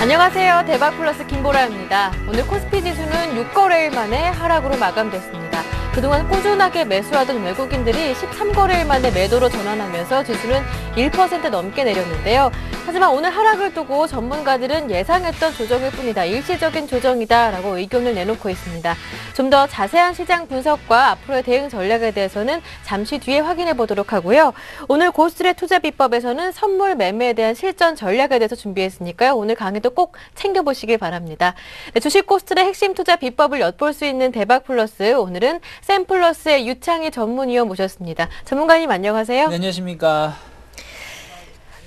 안녕하세요. 대박플러스 김보라입니다. 오늘 코스피 지수는 6거래일 만에 하락으로 마감됐습니다. 그동안 꾸준하게 매수하던 외국인들이 13거래일 만에 매도로 전환하면서 지수는 1% 넘게 내렸는데요. 하지만 오늘 하락을 두고 전문가들은 예상했던 조정일 뿐이다, 일시적인 조정이다라고 의견을 내놓고 있습니다. 좀 더 자세한 시장 분석과 앞으로의 대응 전략에 대해서는 잠시 뒤에 확인해 보도록 하고요. 오늘 고스트의 투자 비법에서는 선물 매매에 대한 실전 전략에 대해서 준비했으니까요. 오늘 강의도 꼭 챙겨보시길 바랍니다. 네, 주식 고스트의 핵심 투자 비법을 엿볼 수 있는 대박플러스, 오늘은 샘플러스의 유창희 전문위원 모셨습니다. 전문가님 안녕하세요. 네, 안녕하십니까.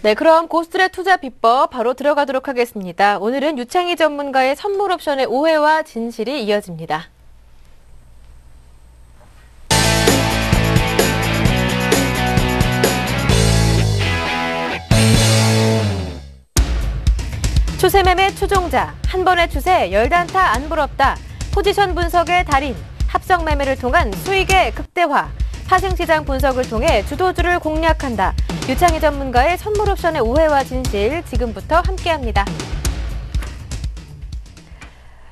네, 그럼 고스트의 투자 비법 바로 들어가도록 하겠습니다. 오늘은 유창희 전문가의 선물 옵션의 오해와 진실이 이어집니다. 추세매매 추종자, 한 번의 추세 10단타 안 부럽다. 포지션 분석의 달인, 합성 매매를 통한 수익의 극대화, 파생시장 분석을 통해 주도주를 공략한다. 유창희 전문가의 선물 옵션의 오해와 진실, 지금부터 함께합니다.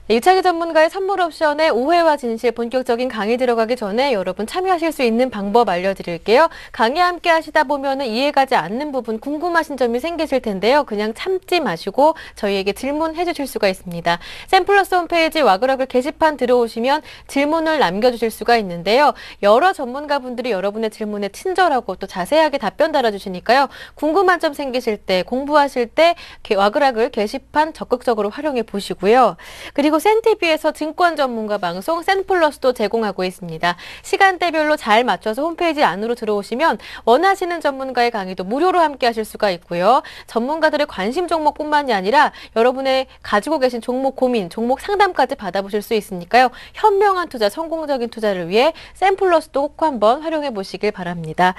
유창희 전문가의 선물 옵션의 오해와 진실, 본격적인 강의 들어가기 전에 여러분 참여하실 수 있는 방법 알려드릴게요. 강의 함께 하시다 보면 이해가지 않는 부분, 궁금하신 점이 생기실 텐데요. 그냥 참지 마시고 저희에게 질문해 주실 수가 있습니다. 샘플러스 홈페이지 와그라글 게시판 들어오시면 질문을 남겨주실 수가 있는데요. 여러 전문가분들이 여러분의 질문에 친절하고 또 자세하게 답변 달아주시니까요. 궁금한 점 생기실 때, 공부하실 때 와그라글 게시판 적극적으로 활용해 보시고요. 그리고 센티비에서 증권 전문가 방송 샘플러스도 제공하고 있습니다. 시간대별로 잘 맞춰서 홈페이지 안으로 들어오시면 원하시는 전문가의 강의도 무료로 함께 하실 수가 있고요. 전문가들의 관심 종목뿐만이 아니라 여러분의 가지고 계신 종목 고민, 종목 상담까지 받아보실 수 있으니까요. 현명한 투자, 성공적인 투자를 위해 샘플러스도 꼭 한번 활용해 보시길 바랍니다.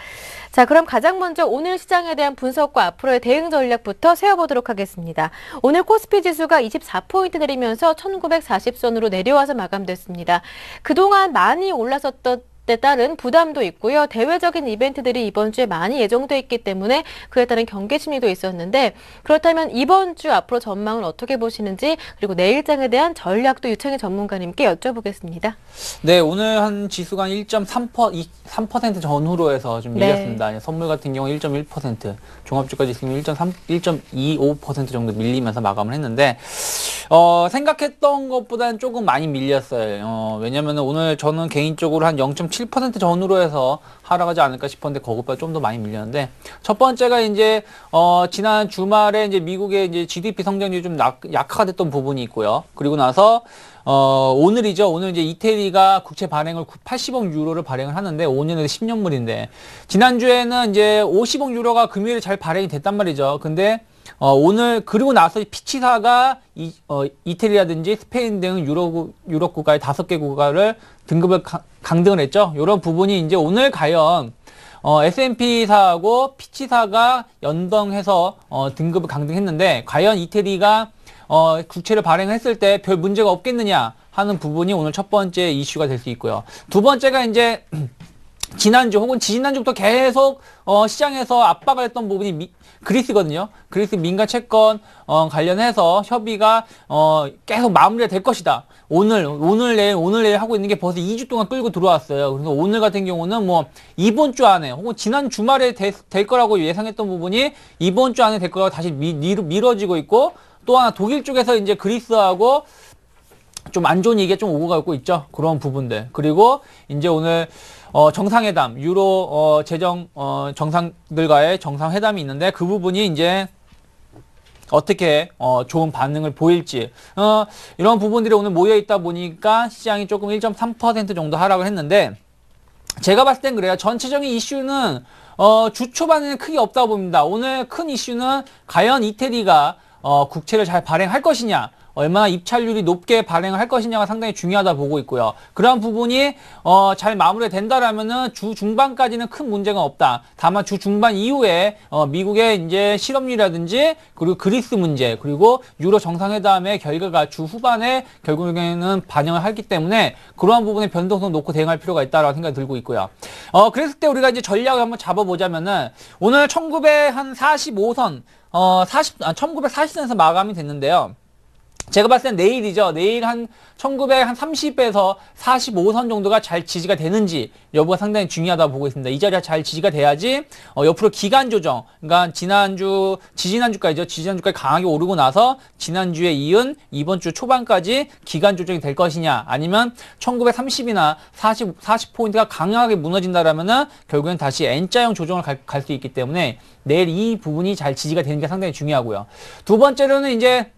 자, 그럼 가장 먼저 오늘 시장에 대한 분석과 앞으로의 대응 전략부터 세워보도록 하겠습니다. 오늘 코스피 지수가 24포인트 내리면서 1940선으로 내려와서 마감됐습니다. 그동안 많이 올랐었던 때 따른 부담도 있고요. 대외적인 이벤트들이 이번 주에 많이 예정돼 있기 때문에 그에 따른 경계 심리도 있었는데, 그렇다면 이번 주 앞으로 전망은 어떻게 보시는지, 그리고 내일장에 대한 전략도 유창희 전문가님께 여쭤보겠습니다. 네, 오늘 한 지수가 1.3% 전후로 해서 좀 밀렸습니다. 네. 선물 같은 경우 1.1%, 종합주가 지수는 1.25% 정도 밀리면서 마감을 했는데, 생각했던 것보다는 조금 많이 밀렸어요. 왜냐면 오늘 저는 개인적으로 한 0.7% 전후로 해서 하락하지 않을까 싶었는데 그것보다 좀 더 많이 밀렸는데, 첫 번째가 이제 지난 주말에 이제 미국의 이제 GDP 성장률이 좀 약화가 됐던 부분이 있고요. 그리고 나서 오늘이죠. 오늘 이제 이태리가 국채 발행을 80억 유로를 발행을 하는데 5년에서 10년물인데, 지난주에는 이제 50억 유로가 금요일에 잘 발행이 됐단 말이죠. 근데 오늘 그리고 나서 피치사가 이태리라든지 스페인 등 유럽 국가의 5개 국가를 등급을 강등을 했죠. 이런 부분이 이제 오늘 과연 S&P사하고 피치사가 연동해서 등급을 강등했는데, 과연 이태리가 국채를 발행했을 때 별 문제가 없겠느냐 하는 부분이 오늘 첫 번째 이슈가 될 수 있고요. 두 번째가 이제 지난주 혹은 지지난주부터 계속 시장에서 압박을 했던 부분이 그리스거든요. 그리스 민간 채권 관련해서 협의가 계속 마무리가 될 것이다. 오늘 내일 하고 있는 게 벌써 2주 동안 끌고 들어왔어요. 그래서 오늘 같은 경우는 뭐 이번 주 안에 혹은 지난 주말에 될 거라고 예상했던 부분이 이번 주 안에 될 거라고 다시 미뤄지고 있고, 또 하나 독일 쪽에서 이제 그리스하고 좀 안 좋은 얘기가 좀 오고 가고 있죠. 그런 부분들. 그리고 이제 오늘 정상회담, 유로 재정 정상들과의 정상회담이 있는데, 그 부분이 이제 어떻게 좋은 반응을 보일지, 이런 부분들이 오늘 모여 있다 보니까 시장이 조금 1.3% 정도 하락을 했는데, 제가 봤을 땐 그래요. 전체적인 이슈는 주 초반에는 크게 없다고 봅니다. 오늘 큰 이슈는 과연 이태리가 국채를 잘 발행할 것이냐, 얼마나 입찰률이 높게 발행을 할 것이냐가 상당히 중요하다 보고 있고요. 그러한 부분이 잘 마무리가 된다라면은 주 중반까지는 큰 문제가 없다. 다만 주 중반 이후에 미국의 이제 실업률이라든지 그리고 그리스 문제 그리고 유로 정상회담의 결과가 주 후반에 결국에는 반영을 하기 때문에 그러한 부분에 변동성 놓고 대응할 필요가 있다라고 생각이 들고 있고요. 그랬을 때 우리가 이제 전략을 한번 잡아보자면은 오늘 1945선 1940선에서 마감이 됐는데요. 제가 봤을 땐 내일이죠. 내일 한 1930에서 45선 정도가 잘 지지가 되는지 여부가 상당히 중요하다고 보고 있습니다. 이 자리가 잘 지지가 돼야지 옆으로 기간 조정, 그러니까 지지난주까지죠. 지지난주까지 강하게 오르고 나서 지난주에 이은 이번 주 초반까지 기간 조정이 될 것이냐, 아니면 1930이나 40포인트가 강하게 무너진다라면은 결국엔 다시 N자형 조정을 갈 수 있기 때문에 내일 이 부분이 잘 지지가 되는 게 상당히 중요하고요. 두 번째로는 이제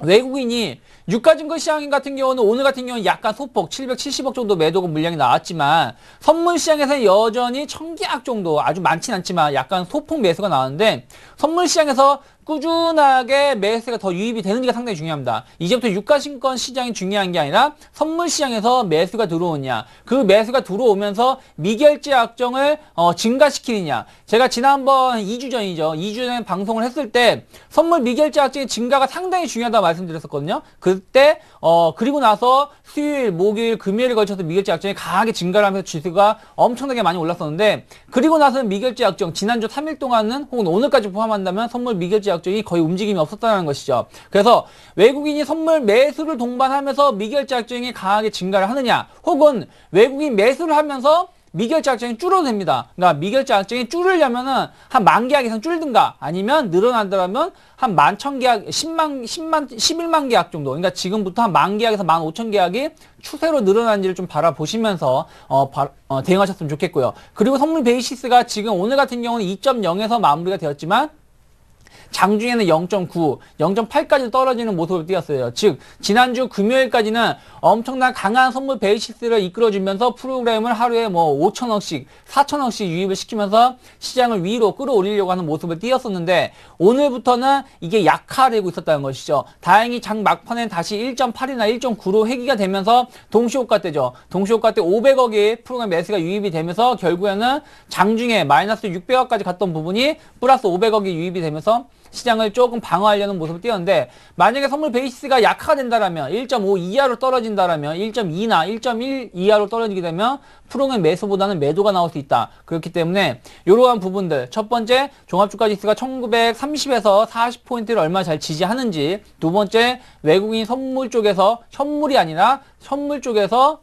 외국인이 유가증권 시장 같은 경우는 오늘 같은 경우는 약간 소폭 770억 정도 매도가 물량이 나왔지만 선물 시장에서는 여전히 1000계약 정도, 아주 많진 않지만 약간 소폭 매수가 나왔는데 선물 시장에서 꾸준하게 매수가 더 유입이 되는지가 상당히 중요합니다. 이제부터 유가증권 시장이 중요한 게 아니라 선물 시장에서 매수가 들어오냐, 그 매수가 들어오면서 미결제 약정을 증가시키느냐. 제가 지난번 2주 전이죠. 2주 전에 방송을 했을 때 선물 미결제 약정의 증가가 상당히 중요하다고 말씀드렸었거든요. 그때 그리고 나서 수요일, 목요일, 금요일에 걸쳐서 미결제 약정이 강하게 증가를 하면서 지수가 엄청나게 많이 올랐었는데, 그리고 나서는 미결제 약정 지난주 3일 동안은 혹은 오늘까지 포함한다면 선물 미결제 약정이 거의 움직임이 없었다는 것이죠. 그래서 외국인이 선물 매수를 동반하면서 미결제 약정이 강하게 증가를 하느냐, 혹은 외국인 매수를 하면서 미결제 약정이 줄어도 됩니다. 그러니까 미결제 약정이 줄으려면은 한 10,000계약 이상 줄든가, 아니면 늘어난다면 한 11,000계약, 11만 계약 정도. 그러니까 지금부터 한 10,000계약에서 15,000계약이 추세로 늘어난지를 좀 바라보시면서 대응하셨으면 좋겠고요. 그리고 선물 베이시스가 지금 오늘 같은 경우는 2.0에서 마무리가 되었지만 장중에는 0.9, 0.8까지 떨어지는 모습을 띄었어요. 즉 지난주 금요일까지는 엄청난 강한 선물 베이시스를 이끌어주면서 프로그램을 하루에 뭐 5천억씩, 4천억씩 유입을 시키면서 시장을 위로 끌어올리려고 하는 모습을 띄었었는데, 오늘부터는 이게 약화되고 있었다는 것이죠. 다행히 장 막판엔 다시 1.8이나 1.9로 회귀가 되면서 동시호가 때죠. 동시호가 때 500억의 프로그램 매수가 유입이 되면서 결국에는 장중에 마이너스 600억까지 갔던 부분이 플러스 500억이 유입이 되면서 시장을 조금 방어하려는 모습을 띄었는데, 만약에 선물 베이시스가 약화가 된다라면 1.5 이하로 떨어진다라면 1.2나 1.1 이하로 떨어지게 되면 프로그램 매수보다는 매도가 나올 수 있다. 그렇기 때문에 이러한 부분들, 첫 번째 종합주가지수가 1930에서 40포인트를 얼마나 잘 지지하는지, 두 번째 외국인 선물 쪽에서, 현물이 아니라 선물 쪽에서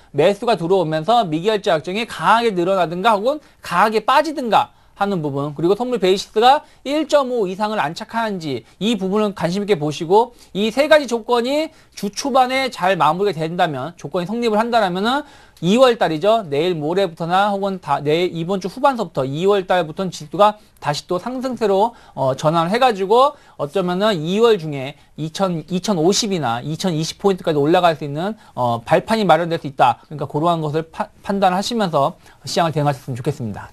매수가 들어오면서 미결제 약정이 강하게 늘어나든가 혹은 강하게 빠지든가 하는 부분, 그리고 선물 베이시스가 1.5 이상을 안착하는지, 이 부분을 관심 있게 보시고, 이 세 가지 조건이 주 초반에 잘 마무리가 된다면, 조건이 성립을 한다라면은 2월 달이죠. 내일 모레부터나 혹은 내일 이번 주 후반서부터 2월 달부터는 지수가 다시 또 상승세로 전환을 해가지고 어쩌면은 2월 중에 2050이나 2020포인트까지 올라갈 수 있는 발판이 마련될 수 있다. 그러니까 그러한 것을 판단하시면서 시장을 대응하셨으면 좋겠습니다.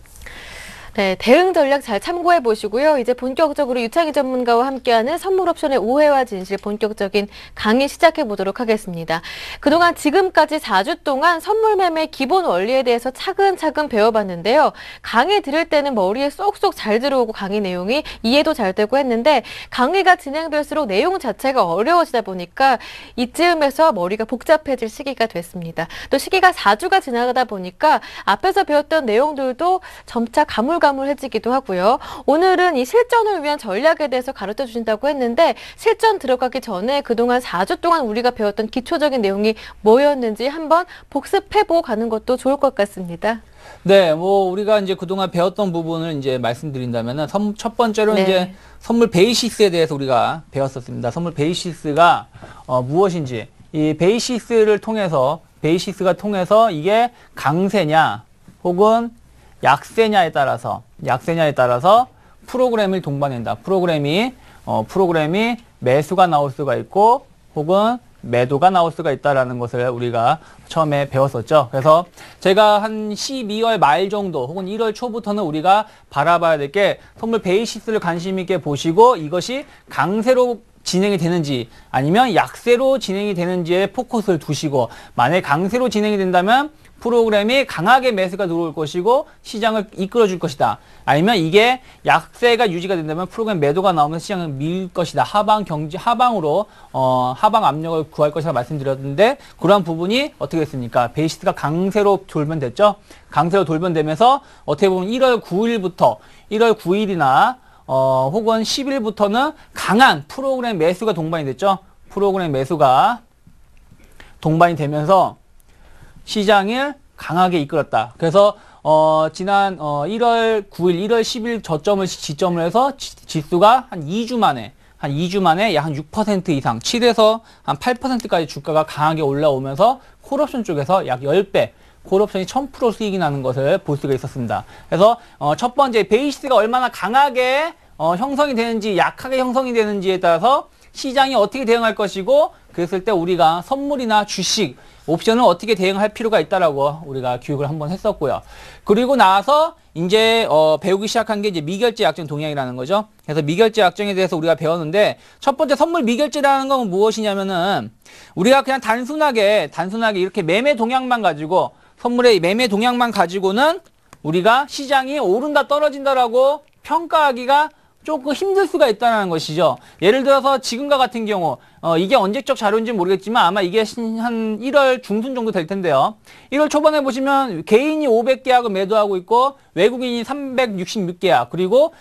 네, 대응 전략 잘 참고해 보시고요. 이제 본격적으로 유창희 전문가와 함께하는 선물 옵션의 오해와 진실 본격적인 강의 시작해 보도록 하겠습니다. 그동안 지금까지 4주 동안 선물 매매 기본 원리에 대해서 차근차근 배워봤는데요. 강의 들을 때는 머리에 쏙쏙 잘 들어오고 강의 내용이 이해도 잘 되고 했는데, 강의가 진행될수록 내용 자체가 어려워지다 보니까 이쯤에서 머리가 복잡해질 시기가 됐습니다. 또 시기가 4주가 지나가다 보니까 앞에서 배웠던 내용들도 점차 가물가물해지기도 하고요. 오늘은 이 실전을 위한 전략에 대해서 가르쳐 주신다고 했는데, 실전 들어가기 전에 그동안 4주 동안 우리가 배웠던 기초적인 내용이 뭐였는지 한번 복습해보고 가는 것도 좋을 것 같습니다. 네, 우리가 이제 그동안 배웠던 부분을 이제 말씀드린다면은, 첫 번째로 네. 이제 선물 베이시스에 대해서 우리가 배웠었습니다. 선물 베이시스가 무엇인지, 이 베이시스가 통해서 이게 강세냐 혹은 약세냐에 따라서 프로그램을 동반한다. 프로그램이 매수가 나올 수가 있고 혹은 매도가 나올 수가 있다라는 것을 우리가 처음에 배웠었죠. 그래서 제가 한 12월 말 정도 혹은 1월 초부터는 우리가 바라봐야 될 게, 선물 베이시스를 관심 있게 보시고 이것이 강세로 진행이 되는지 아니면 약세로 진행이 되는지에 포커스를 두시고, 만약에 강세로 진행이 된다면 프로그램이 강하게 매수가 들어올 것이고 시장을 이끌어 줄 것이다. 아니면 이게 약세가 유지가 된다면 프로그램 매도가 나오면서 시장을 밀 것이다. 하방으로 하방 압력을 구할 것이라 말씀드렸는데, 그러한 부분이 어떻게 됐습니까? 베이시스가 강세로 돌변됐죠. 강세로 돌변되면서 어떻게 보면 1월 9일이나 혹은 10일부터는 강한 프로그램 매수가 동반이 됐죠. 프로그램 매수가 동반이 되면서 시장을 강하게 이끌었다. 그래서 지난 1월 9일, 1월 10일 지점을 해서 지수가 한 2주 만에 약 한 6% 이상, 7에서 한 8%까지 주가가 강하게 올라오면서 콜옵션 쪽에서 약 10배, 콜옵션이 1000% 수익이 나는 것을 볼 수가 있었습니다. 그래서 첫 번째, 베이시스가 얼마나 강하게 형성이 되는지, 약하게 형성이 되는지에 따라서 시장이 어떻게 대응할 것이고, 그랬을 때 우리가 선물이나 주식, 옵션을 어떻게 대응할 필요가 있다라고 우리가 교육을 한번 했었고요. 그리고 나서 이제 배우기 시작한 게 이제 미결제 약정 동향이라는 거죠. 그래서 미결제 약정에 대해서 우리가 배웠는데, 첫 번째 선물 미결제라는 건 무엇이냐면은 우리가 그냥 단순하게 이렇게 매매 동향만 가지고, 선물의 매매 동향만 가지고는 우리가 시장이 오른다 떨어진다라고 평가하기가 조금 힘들 수가 있다는 것이죠. 예를 들어서 지금과 같은 경우, 이게 언제적 자료인지 모르겠지만 아마 이게 한 1월 중순 정도 될 텐데요. 1월 초반에 보시면 개인이 500계약을 매도하고 있고 외국인이 366계약, 그리고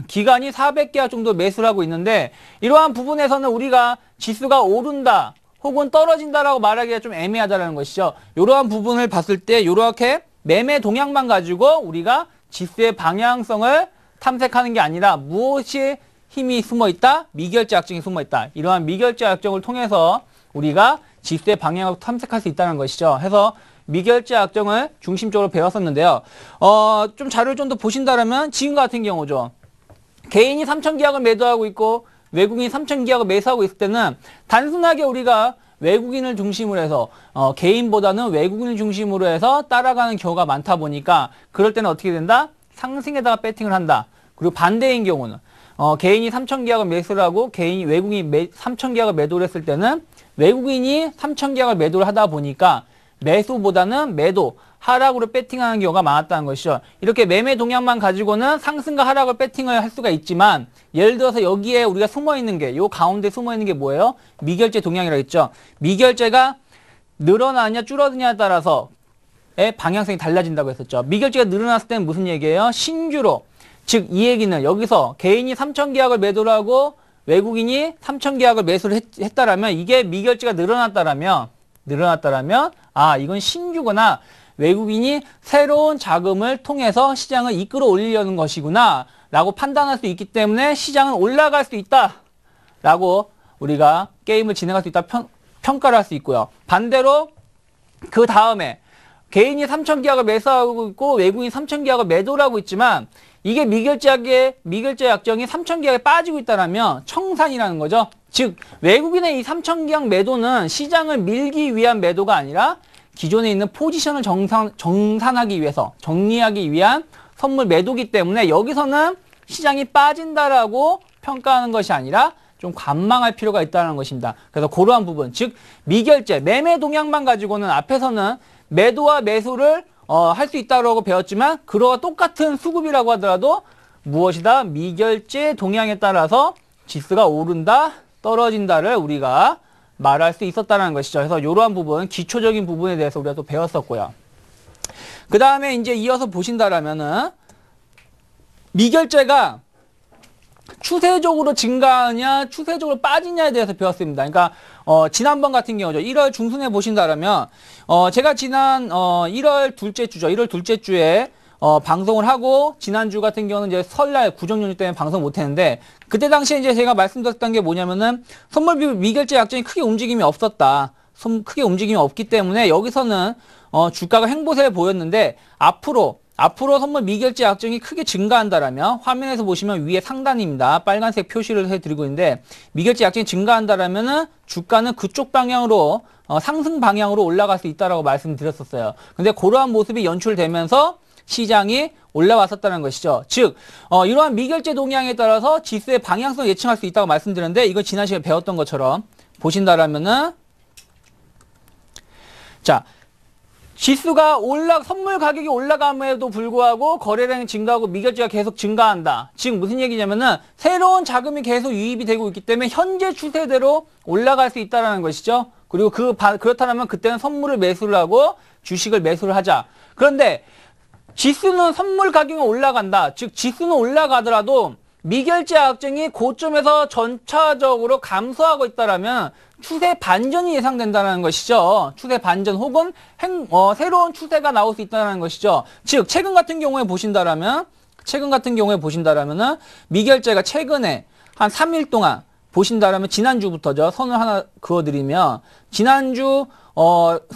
기관이 400계약 정도 매수를 하고 있는데, 이러한 부분에서는 우리가 지수가 오른다 혹은 떨어진다라고 말하기가 좀 애매하다는 것이죠. 이러한 부분을 봤을 때 이렇게 매매 동향만 가지고 우리가 지수의 방향성을 탐색하는 게 아니라 무엇이 힘이 숨어 있다? 미결제 약정이 숨어 있다. 이러한 미결제 약정을 통해서 우리가 지수의 방향을 탐색할 수 있다는 것이죠. 해서 미결제 약정을 중심적으로 배웠었는데요. 좀 자료를 좀 더 보신다면 지금 같은 경우죠. 개인이 3,000계약을 매도하고 있고 외국인이 3,000계약을 매수하고 있을 때는 단순하게 우리가 외국인을 중심으로 해서 개인보다는 외국인을 중심으로 해서 따라가는 경우가 많다 보니까, 그럴 때는 어떻게 된다? 상승에다가 배팅을 한다. 그리고 반대인 경우는 개인이 3,000계약을 매수를 하고 외국인이 3,000계약을 매도를 했을 때는 외국인이 3,000계약을 매도를 하다 보니까 매수보다는 매도, 하락으로 배팅하는 경우가 많았다는 것이죠. 이렇게 매매 동향만 가지고는 상승과 하락을 배팅을 할 수가 있지만, 예를 들어서 여기에 우리가 숨어있는 게, 요 가운데 숨어있는 게 뭐예요? 미결제 동향이라고 했죠. 미결제가 늘어나냐 줄어드냐에 따라서 방향성이 달라진다고 했었죠. 미결제가 늘어났을 때는 무슨 얘기예요? 신규로, 즉 이 얘기는 여기서 개인이 3,000계약을 매도를 하고 외국인이 3,000계약을 매수를 했다라면, 이게 미결제가 늘어났다라면 이건 신규구나, 외국인이 새로운 자금을 통해서 시장을 이끌어 올리려는 것이구나 라고 판단할 수 있기 때문에 시장은 올라갈 수 있다 라고 우리가 게임을 진행할 수 있다 평가를 할 수 있고요. 반대로 그 다음에 개인이 3,000계약을 매수하고 있고 외국인이 3,000계약을 매도를 하고 있지만, 이게 미결제 약정이 3,000계약에 빠지고 있다면 청산이라는 거죠. 즉 외국인의 이 3,000계약 매도는 시장을 밀기 위한 매도가 아니라 기존에 있는 포지션을 정산하기 위해서, 정리하기 위한 선물 매도기 때문에 여기서는 시장이 빠진다라고 평가하는 것이 아니라 좀 관망할 필요가 있다는 것입니다. 그래서 그러한 부분, 즉 미결제, 매매 동향만 가지고는 앞에서는 매도와 매수를 할 수 있다고 배웠지만, 그거와 똑같은 수급이라고 하더라도 무엇이다? 미결제 동향에 따라서 지수가 오른다, 떨어진다를 우리가 말할 수 있었다는 것이죠. 그래서 이러한 부분, 기초적인 부분에 대해서 우리가 또 배웠었고요. 그 다음에 이제 이어서 보신다라면은 미결제가 추세적으로 증가하냐, 추세적으로 빠지냐에 대해서 배웠습니다. 그러니까 지난번 같은 경우죠. 1월 중순에 보신다라면 제가 지난 1월 둘째 주죠. 1월 둘째 주에 방송을 하고, 지난주 같은 경우는 이제 설날 구정 연휴 때문에 방송 못 했는데, 그때 당시에 이제 제가 말씀드렸던 게 뭐냐면은 선물 미결제 약정이 크게 움직임이 없었다. 크게 움직임이 없기 때문에 여기서는 주가가 횡보세를 보였는데, 앞으로 선물 미결제 약정이 크게 증가한다라면, 화면에서 보시면 위에 상단입니다. 빨간색 표시를 해드리고 있는데, 미결제 약정이 증가한다라면은 주가는 그쪽 방향으로 상승 방향으로 올라갈 수 있다라고 말씀드렸었어요. 근데 그러한 모습이 연출되면서 시장이 올라왔었다는 것이죠. 즉 이러한 미결제 동향에 따라서 지수의 방향성을 예측할 수 있다고 말씀드렸는데 이거 지난 시간에 배웠던 것처럼 보신다라면은 자 지수가 선물 가격이 올라감에도 불구하고 거래량이 증가하고 미결제가 계속 증가한다. 즉 무슨 얘기냐면은 새로운 자금이 계속 유입이 되고 있기 때문에 현재 추세대로 올라갈 수 있다는 것이죠. 그리고 그렇다면 그때는 선물을 매수를 하고 주식을 매수를 하자. 그런데 지수는 선물 가격이 올라간다. 즉 지수는 올라가더라도 미결제 악정이 고점에서 전차적으로 감소하고 있다라면 추세 반전이 예상된다는 것이죠. 추세 반전 혹은 새로운 추세가 나올 수 있다는 것이죠. 즉 최근 같은 경우에 보신다라면은 미결제가 최근에 한 3일 동안 보신다라면 지난주부터죠. 선을 하나 그어드리면 지난주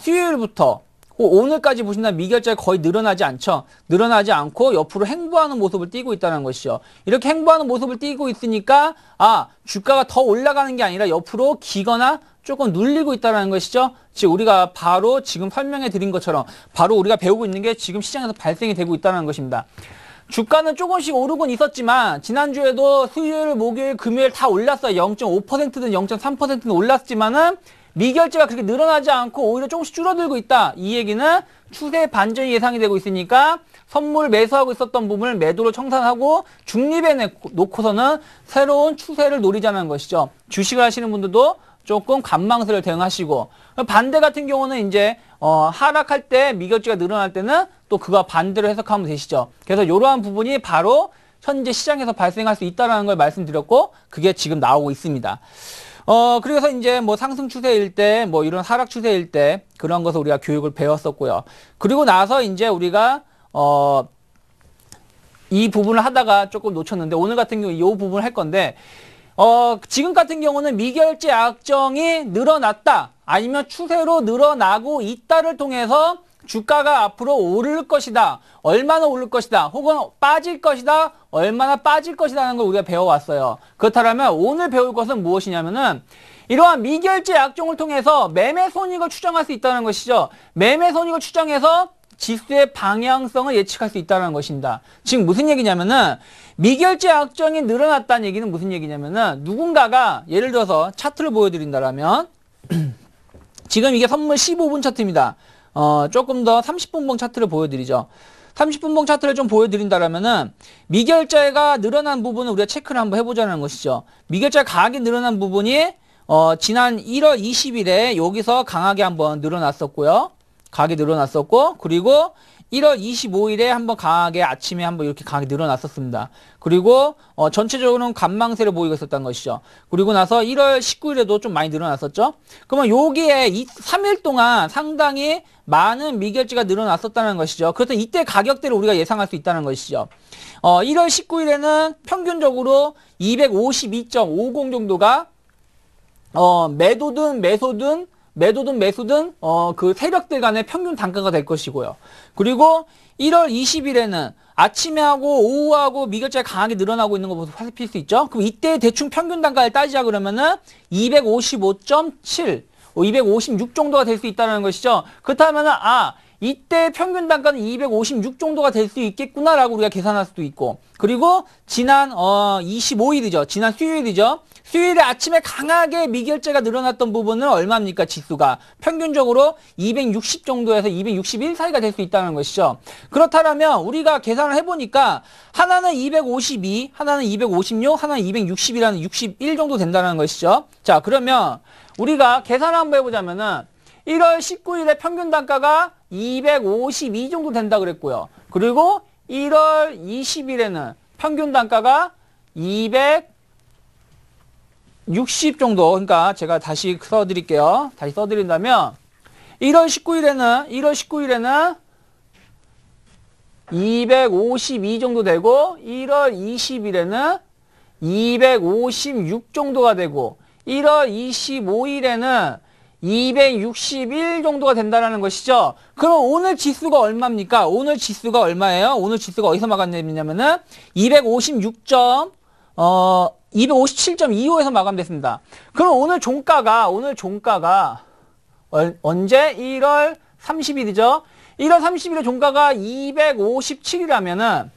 수요일부터 오늘까지 보신다면 미결제가 거의 늘어나지 않죠. 늘어나지 않고 옆으로 횡보하는 모습을 띠고 있다는 것이죠. 이렇게 횡보하는 모습을 띠고 있으니까 주가가 더 올라가는 게 아니라 옆으로 기거나 조금 눌리고 있다는 것이죠. 즉 우리가 바로 지금 설명해 드린 것처럼 바로 우리가 배우고 있는 게 지금 시장에서 발생이 되고 있다는 것입니다. 주가는 조금씩 오르곤 있었지만 지난주에도 수요일, 목요일, 금요일 다 올랐어요. 0.5%든 0.3%든 올랐지만은 미결제가 그렇게 늘어나지 않고 오히려 조금씩 줄어들고 있다. 이 얘기는 추세 반전이 예상이 되고 있으니까 선물 매수하고 있었던 부분을 매도로 청산하고 중립에 놓고서는 새로운 추세를 노리자는 것이죠. 주식을 하시는 분들도 조금 관망세를 대응하시고 반대 같은 경우는 이제 하락할 때 미결제가 늘어날 때는 또 그와 반대로 해석하면 되시죠. 그래서 이러한 부분이 바로 현재 시장에서 발생할 수 있다는 걸 말씀드렸고 그게 지금 나오고 있습니다. 그래서 이제 뭐 상승 추세일 때, 뭐 이런 하락 추세일 때 그런 것을 우리가 교육을 배웠었고요. 그리고 나서 이제 우리가, 이 부분을 하다가 조금 놓쳤는데 오늘 같은 경우 이 부분을 할 건데, 지금 같은 경우는 미결제 악정이 늘어났다. 아니면 추세로 늘어나고 있다를 통해서 주가가 앞으로 오를 것이다. 얼마나 오를 것이다. 혹은 빠질 것이다. 얼마나 빠질 것이라는 걸 우리가 배워왔어요. 그렇다면 오늘 배울 것은 무엇이냐면은 이러한 미결제 악정을 통해서 매매 손익을 추정할 수 있다는 것이죠. 매매 손익을 추정해서 지수의 방향성을 예측할 수 있다는 것입니다. 지금 무슨 얘기냐면은 미결제 악정이 늘어났다는 얘기는 무슨 얘기냐면은 누군가가 예를 들어서 차트를 보여드린다라면 지금 이게 선물 15분 차트입니다. 조금 더 30분봉 차트를 보여드리죠. 30분봉 차트를 좀 보여드린다라면은 미결제가 늘어난 부분을 우리가 체크를 한번 해보자는 것이죠. 미결제가 강하게 늘어난 부분이 지난 1월 20일에 여기서 강하게 한번 늘어났었고요. 강하게 늘어났었고 그리고 1월 25일에 한번 강하게 아침에 한번 이렇게 강하게 늘어났었습니다. 그리고 전체적으로는 관망세를 보이고 있었던 것이죠. 그리고 나서 1월 19일에도 좀 많이 늘어났었죠. 그러면 여기에 3일 동안 상당히 많은 미결제가 늘어났었다는 것이죠. 그래서 이때 가격대를 우리가 예상할 수 있다는 것이죠. 1월 19일에는 평균적으로 252.50 정도가 매도든 매수든 그 세력들 간의 평균 단가가 될 것이고요. 그리고 1월 20일에는 아침에 하고 오후하고 미결제가 강하게 늘어나고 있는 거 보고 살필 수 있죠. 그럼 이때 대충 평균 단가를 따지자 그러면은 255.7, 256 정도가 될 수 있다는 것이죠. 그렇다면은 이때 평균 단가는 256 정도가 될 수 있겠구나라고 우리가 계산할 수도 있고 그리고 지난 25일이죠. 지난 수요일이죠. 수요일에 아침에 강하게 미결제가 늘어났던 부분은 얼마입니까? 지수가 평균적으로 260 정도에서 261 사이가 될 수 있다는 것이죠. 그렇다면 우리가 계산을 해보니까 하나는 252, 하나는 256, 하나는 260이라는 61 정도 된다는 것이죠. 자, 그러면 우리가 계산을 한번 해보자면은 1월 19일에 평균 단가가 252 정도 된다 그랬고요. 그리고 1월 20일에는 평균 단가가 260 정도. 그러니까 제가 다시 써드릴게요. 다시 써드린다면 1월 19일에는 252 정도 되고 1월 20일에는 256 정도가 되고 1월 25일에는 261 정도가 된다는 것이죠. 그럼 오늘 지수가 얼마입니까? 오늘 지수가 얼마예요? 오늘 지수가 어디서 마감되냐면은 257.25에서 마감됐습니다. 그럼 오늘 종가가 언제? 1월 30일이죠. 1월 30일에 종가가 257이라면은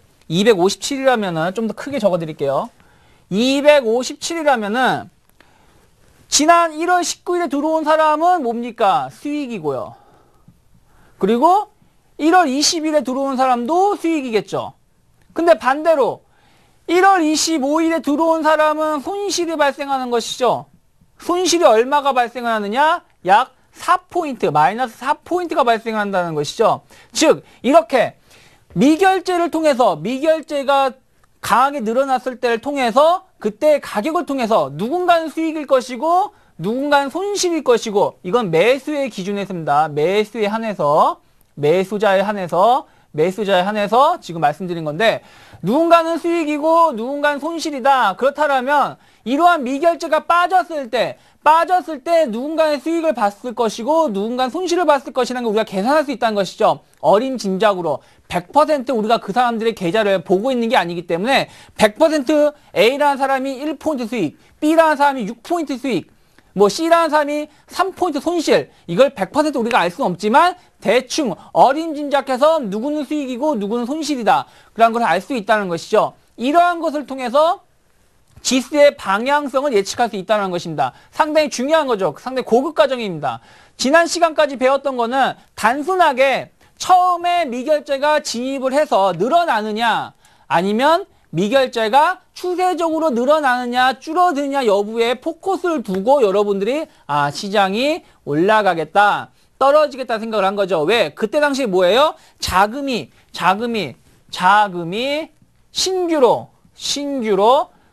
좀 더 크게 적어드릴게요. 257이라면은 지난 1월 19일에 들어온 사람은 뭡니까? 수익이고요. 그리고 1월 20일에 들어온 사람도 수익이겠죠. 근데 반대로 1월 25일에 들어온 사람은 손실이 발생하는 것이죠. 손실이 얼마가 발생하느냐? 약 4포인트, 마이너스 4포인트가 발생한다는 것이죠. 즉 이렇게 미결제를 통해서 미결제가 강하게 늘어났을 때를 통해서 그때 가격을 통해서 누군가는 수익일 것이고 누군가는 손실일 것이고 이건 매수의 기준에 있습니다. 매수에 한해서 매수자에 한해서 지금 말씀드린 건데 누군가는 수익이고 누군가는 손실이다. 그렇다면 이러한 미결제가 빠졌을 때 누군가는 수익을 봤을 것이고 누군가는 손실을 봤을 것이라는 걸 우리가 계산할 수 있다는 것이죠. 어림짐작으로 100% 우리가 그 사람들의 계좌를 보고 있는 게 아니기 때문에 100% A라는 사람이 1포인트 수익, B라는 사람이 6포인트 수익, 뭐 C라는 사람이 3포인트 손실, 이걸 100% 우리가 알 수는 없지만 대충 어림짐작해서 누구는 수익이고 누구는 손실이다 그런 걸 알 수 있다는 것이죠. 이러한 것을 통해서 지수의 방향성을 예측할 수 있다는 것입니다. 상당히 중요한 거죠. 상당히 고급 과정입니다. 지난 시간까지 배웠던 거는 단순하게 처음에 미결제가 진입을 해서 늘어나느냐 아니면 미결제가 추세적으로 늘어나느냐 줄어드느냐 여부에 포커스를 두고 여러분들이 시장이 올라가겠다 떨어지겠다 생각을 한 거죠. 왜? 그때 당시에 뭐예요? 자금이 신규로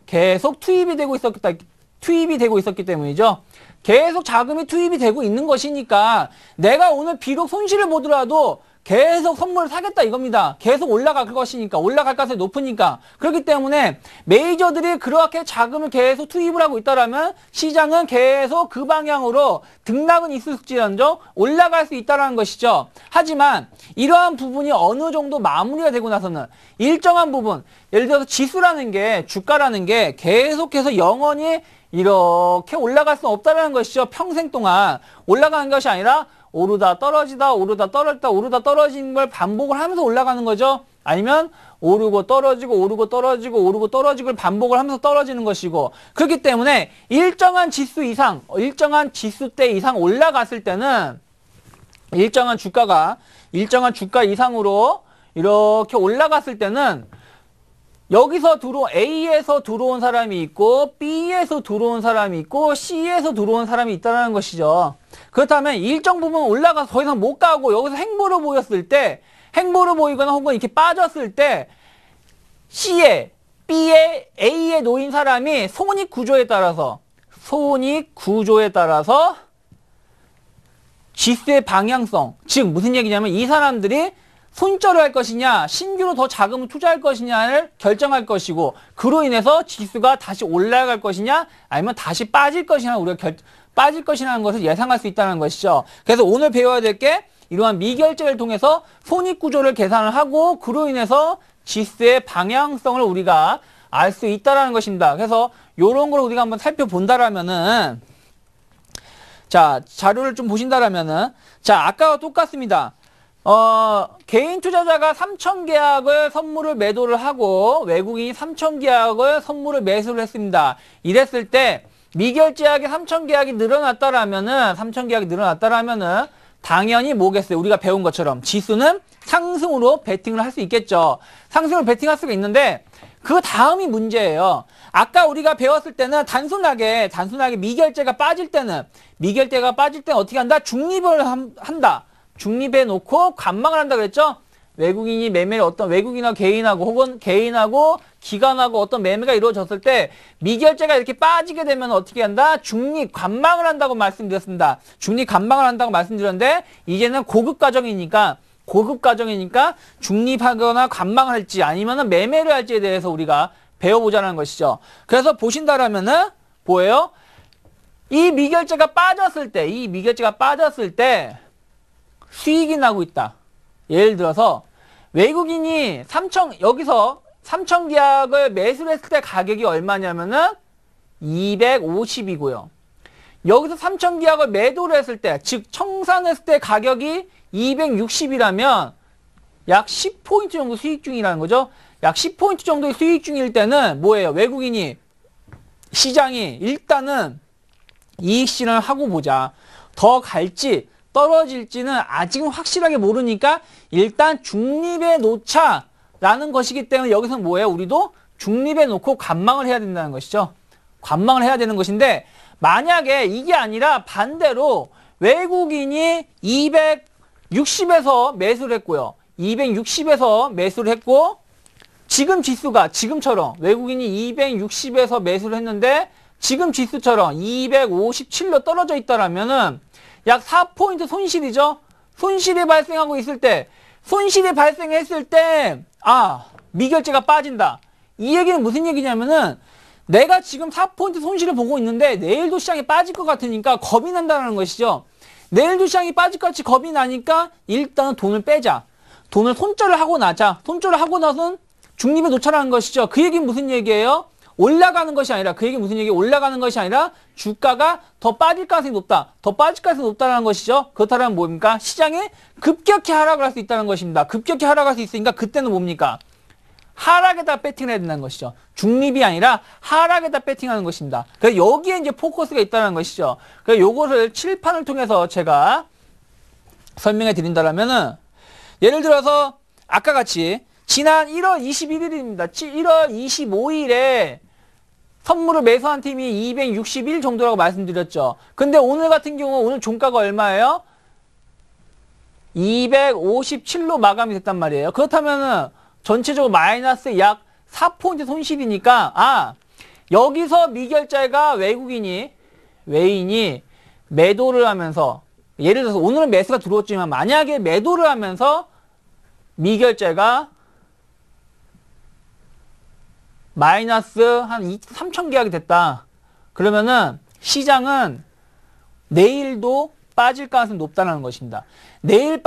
계속 투입이 되고 있었기 때문이죠. 계속 자금이 투입이 되고 있는 것이니까 내가 오늘 비록 손실을 보더라도 계속 선물을 사겠다 이겁니다. 계속 올라갈 것이니까, 올라갈 가능성이 높으니까. 그렇기 때문에 메이저들이 그렇게 자금을 계속 투입을 하고 있다라면 시장은 계속 그 방향으로 등락은 있을지언정 올라갈 수 있다는 것이죠. 하지만 이러한 부분이 어느 정도 마무리가 되고 나서는 일정한 부분, 예를 들어서 지수라는 게, 주가라는 게 계속해서 영원히 이렇게 올라갈 수는 없다는 것이죠. 평생 동안 올라가는 것이 아니라 오르다 떨어지다 오르다 떨어지다 오르다 떨어지는 걸 반복을 하면서 올라가는 거죠. 아니면 오르고 떨어지고 오르고 떨어지고 오르고 떨어지고 반복을 하면서 떨어지는 것이고 그렇기 때문에 일정한 지수대 이상 올라갔을 때는 일정한 주가 이상으로 이렇게 올라갔을 때는 여기서 A에서 들어온 사람이 있고 B에서 들어온 사람이 있고 C에서 들어온 사람이 있다는 것이죠. 그렇다면 일정 부분 올라가서 더 이상 못 가고 여기서 행보로 보이거나 혹은 이렇게 빠졌을 때 C에, B에, A에 놓인 사람이 손익 구조에 따라서 지수의 방향성, 즉 무슨 얘기냐면 이 사람들이 손절을 할 것이냐 신규로 더 자금을 투자할 것이냐를 결정할 것이고 그로 인해서 지수가 다시 올라갈 것이냐 아니면 다시 빠질 것이냐 우리가 빠질 것이라는 것을 예상할 수 있다는 것이죠. 그래서 오늘 배워야 될 게 이러한 미결제를 통해서 손익구조를 계산을 하고 그로 인해서 지수의 방향성을 우리가 알 수 있다는 것입니다. 그래서 이런 걸 우리가 한번 살펴본다라면은 자 자료를 좀 보신다라면은 자 아까와 똑같습니다. 개인 투자자가 3,000계약을 선물을 매도를 하고 외국인이 3,000계약을 선물을 매수를 했습니다. 이랬을 때 미결제약이 3,000계약이 늘어났다라면은 당연히 뭐겠어요? 우리가 배운 것처럼 지수는 상승으로 베팅을 할 수 있겠죠. 상승으로 베팅할 수가 있는데 그 다음이 문제예요. 아까 우리가 배웠을 때는 단순하게 미결제가 빠질 때는 어떻게 한다? 중립을 한다. 중립해 놓고 관망을 한다 그랬죠? 외국인이 매매를 외국인하고 개인하고 혹은 개인하고 기관하고 어떤 매매가 이루어졌을 때 미결제가 이렇게 빠지게 되면 어떻게 한다? 중립 관망을 한다고 말씀드렸습니다. 중립 관망을 한다고 말씀드렸는데 이제는 고급 과정이니까 중립하거나 관망을 할지 아니면은 매매를 할지에 대해서 우리가 배워보자는 것이죠. 그래서 보신다라면은 뭐예요? 이 미결제가 빠졌을 때 수익이 나고 있다. 예를 들어서 외국인이 여기서 3,000계약을 매수를 했을 때 가격이 얼마냐면은 250이고요. 여기서 3천 계약을 매도를 했을 때, 즉 청산했을 때 가격이 260이라면 약 10포인트 정도 수익 중이라는 거죠. 약 10포인트 정도의 수익 중일 때는 뭐예요? 외국인이 시장이 일단은 이익 실현을 하고 보자. 더 갈지 떨어질지는 아직은 확실하게 모르니까 일단 중립에 놓자라는 것이기 때문에 여기서 뭐예요? 우리도 중립에 놓고 관망을 해야 된다는 것이죠. 관망을 해야 되는 것인데 만약에 이게 아니라 반대로 외국인이 260에서 매수를 했고요. 260에서 매수를 했고 지금 지수가 지금처럼 외국인이 260에서 매수를 했는데 지금 지수처럼 257로 떨어져 있다라면은 약 4포인트 손실이죠. 손실이 발생하고 있을 때 손실이 발생했을 때 미결제가 빠진다. 이 얘기는 무슨 얘기냐면은 내가 지금 4포인트 손실을 보고 있는데 내일도 시장이 빠질 것 같으니까 겁이 난다는 것이죠. 내일도 시장이 빠질 것 같이 겁이 나니까 일단은 돈을 빼자. 돈을 손절을 하고 나자. 손절을 하고 나서는 중립에 놓자라는 것이죠. 그 얘기는 무슨 얘기예요? 올라가는 것이 아니라 그 얘기는 무슨 얘기예요? 올라가는 것이 아니라 주가가 더 빠질 가능성이 높다. 더 빠질 가능성이 높다는 것이죠. 그렇다면 뭡니까? 시장이 급격히 하락을 할 수 있다는 것입니다. 급격히 하락할 수 있으니까 그때는 뭡니까? 하락에다 배팅을 해야 된다는 것이죠. 중립이 아니라 하락에다 배팅하는 것입니다. 그래서 여기에 이제 포커스가 있다는 것이죠. 그래서 요거를 칠판을 통해서 제가 설명해 드린다면은 예를 들어서 아까 같이 지난 1월 21일입니다. 1월 25일에 선물을 매수한 팀이 261 정도라고 말씀드렸죠. 근데 오늘 같은 경우 오늘 종가가 얼마예요? 257로 마감이 됐단 말이에요. 그렇다면은 전체적으로 마이너스 약 4포인트 손실이니까 여기서 미결자가 외인이 매도를 하면서 예를 들어서 오늘은 매수가 들어왔지만 만약에 매도를 하면서 미결자가 마이너스 한 3천 계약이 됐다. 그러면은 시장은 내일도 빠질 가능성이 높다는 것입니다. 내일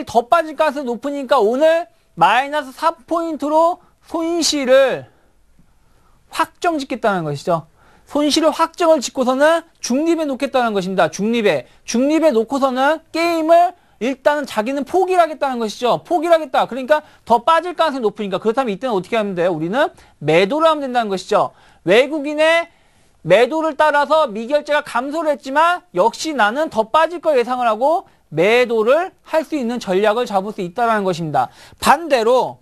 더 빠질 가능성이 높으니까 오늘 마이너스 4포인트로 손실을 확정짓겠다는 것이죠. 손실을 확정을 짓고서는 중립에 놓겠다는 것입니다. 중립에 놓고서는 게임을 일단은 자기는 포기를 하겠다는 것이죠. 포기를 하겠다. 그러니까 더 빠질 가능성이 높으니까 그렇다면 이때는 어떻게 하면 돼요? 우리는 매도를 하면 된다는 것이죠. 외국인의 매도를 따라서 미결제가 감소를 했지만 역시 나는 더 빠질 걸 예상을 하고 매도를 할 수 있는 전략을 잡을 수 있다는 것입니다. 반대로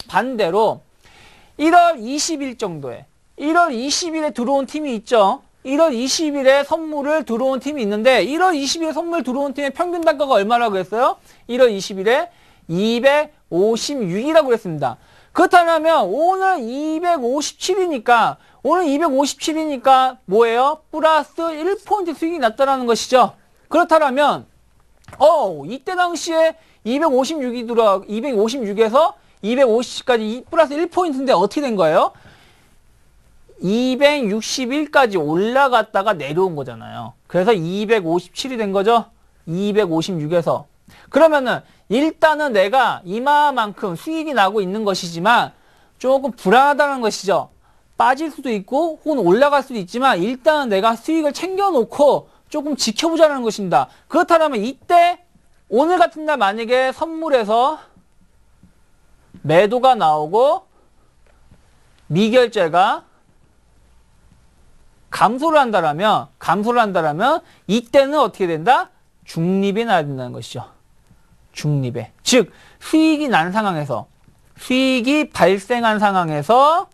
1월 20일 정도에 1월 20일에 들어온 팀이 있죠. 1월 20일에 선물을 들어온 팀이 있는데 1월 20일에 선물 들어온 팀의 평균 단가가 얼마라고 했어요? 1월 20일에 256이라고 했습니다. 그렇다면 오늘 257이니까 뭐예요? 플러스 1포인트 수익이 났다는 것이죠. 그렇다면 이때 당시에 256에서 250까지 플러스 1포인트인데 어떻게 된 거예요? 261까지 올라갔다가 내려온 거잖아요. 그래서 257이 된 거죠. 256에서. 그러면은 일단은 내가 이마만큼 수익이 나고 있는 것이지만 조금 불안하다는 것이죠. 빠질 수도 있고 혹은 올라갈 수도 있지만 일단은 내가 수익을 챙겨놓고 조금 지켜보자는 것입니다. 그렇다면 이때 오늘 같은 날 만약에 선물에서 매도가 나오고 미결제가 감소를 한다라면 이때는 어떻게 된다? 중립에 놔야 된다는 것이죠. 중립에. 즉 수익이 난 상황에서 수익이 발생한 상황에서